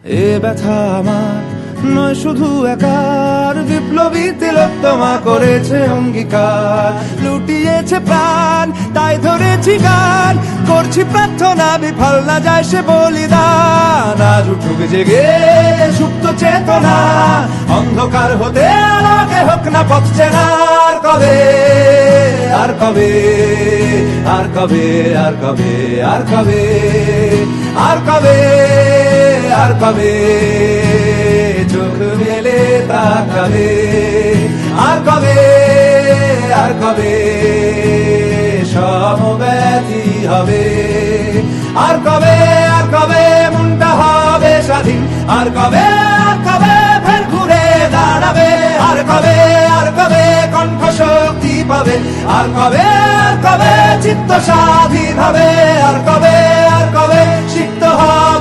এ ব্যথা আমার নয় শুধু একার, বিপ্লবী তিলোত্তমা করেছে অঙ্গীকার। লুটিয়েছে প্রাণ তাই ধরেছি গান, করছি প্রার্থনা বিফল না যায় সে বলিদান। আজ উঠুক জেগে সুপ্ত চেতনা, অন্ধকার হতে আলোকে হোক না পথ চেনা। আর কবে, আর কবে, আর কবে, আর কবে, আর কবে, আর কবে, আর কবে চোখ মেলে তাকাবে। আর কবে, আর কবে সমব্যথী হবে। আর কবে, আর কবে মনটা হবে স্বাধীন। আর কবে, আর কবে ফের ঘুরে দাঁড়াবে। আর কবে, আর কবে কণ্ঠ শক্তি পাবে। আর কবে, আর কবে চিত্ত স্বাধীন হবে। আর কবে, আর কবে সিক্ত হবে